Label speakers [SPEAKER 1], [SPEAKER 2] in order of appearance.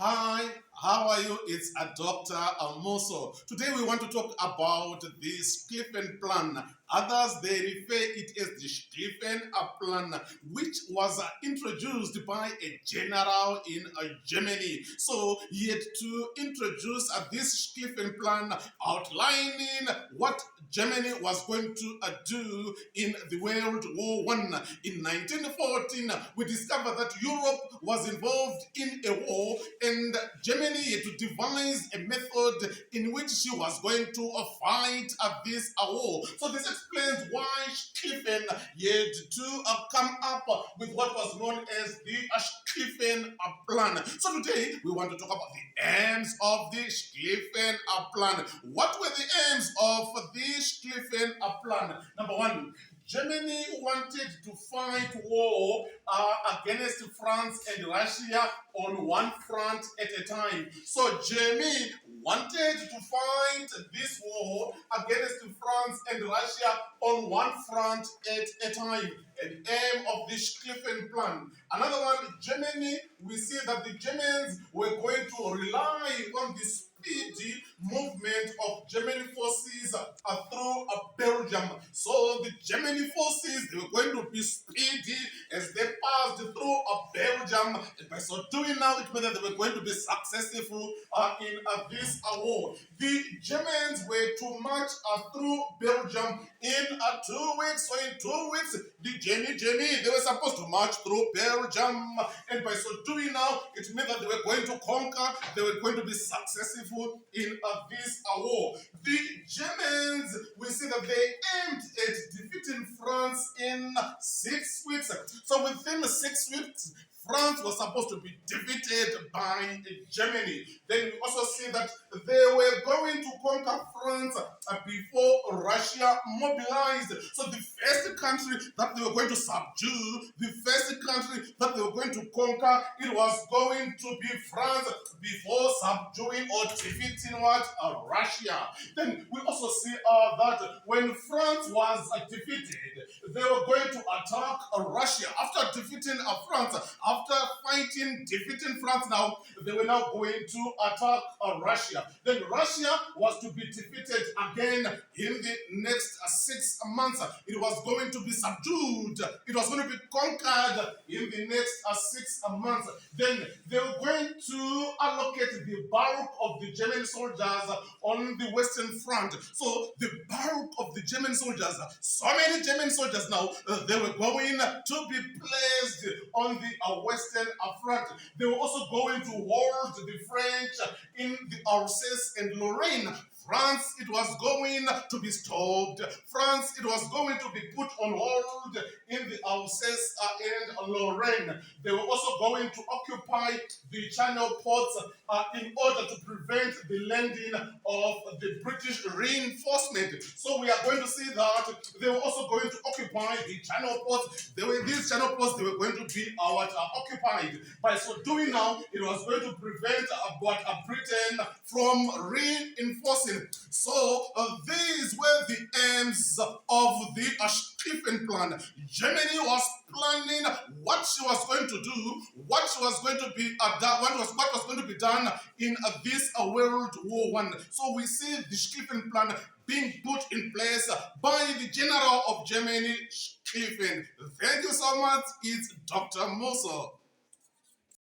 [SPEAKER 1] Hi, how are you? It's a Dr. MUSO. Today we want to talk about the Schliffen plan. Others, they refer it as the Schliffen plan, which was introduced by a general in Germany. So he had to introduce this Schliffen plan outlining what Germany was going to do in the World War One. In 1914, we discovered that Europe was involved in a war, and Germany had to devise a method in which she was going to fight this war. So this explains why Schliffen had to come up with what was known as the Schliffen plan. So today we want to talk about the aims of the Schliffen plan. What were the aims of the Schliffen plan? Number one, Germany wanted to fight war against France and Russia on one front at a time. So Germany wanted to fight this war against France and Russia on one front at a time. An aim of the Schliffen plan. Another one, Germany, we see that the Germans were going to rely on the speedy movement of German forces through Belgium. So the German forces, they were going to be speedy as they passed through Belgium. And by so doing now, it meant that they were going to be successful in this war. The Germans were to march through Belgium in 2 weeks. So in 2 weeks, the Germany, they were supposed to march through Belgium. And by so doing now, it meant that they were going to conquer, they were going to be successful in this war. The Germans, we see that they aimed at defeating France in 6 weeks. So within 6 weeks, France was supposed to be defeated by Germany. Then we also see that they were going to conquer France before Russia mobilized. So the first country that they were going to subdue, the first country that they were going to conquer, it was going to be France before subduing or defeating what? Russia. Then we also see that when France was defeated, they were going to attack Russia. After defeating France, after defeating France now, they were now going to attack Russia. Then Russia was to be defeated again in the next 6 months. It was going to be subdued. It was going to be conquered in the next 6 months. Then they were going to allocate the bulk of the German soldiers on the Western Front. So the bulk of the German soldiers, so many German soldiers now, they were going to be placed on the Western Front. They were also going to hold the French in the Alsace and Lorraine. France, it was going to be stopped. France, it was going to be put on hold in the Alsace and Lorraine. They were also going to occupy the Channel ports in order to prevent the landing of the British reinforcement. So we are going to see that they were also going to occupy the Channel ports. These Channel ports, they were going to be occupied. By so doing now, it was going to prevent Britain from reinforcing. So these were the aims of the Schliffen plan. Germany was planning what she was going to do, what she was going to be done, what was going to be done in this World War One. So we see the Schliffen plan being put in place by the General of Germany, Schliffen. Thank you so much. It's Dr. MUSO.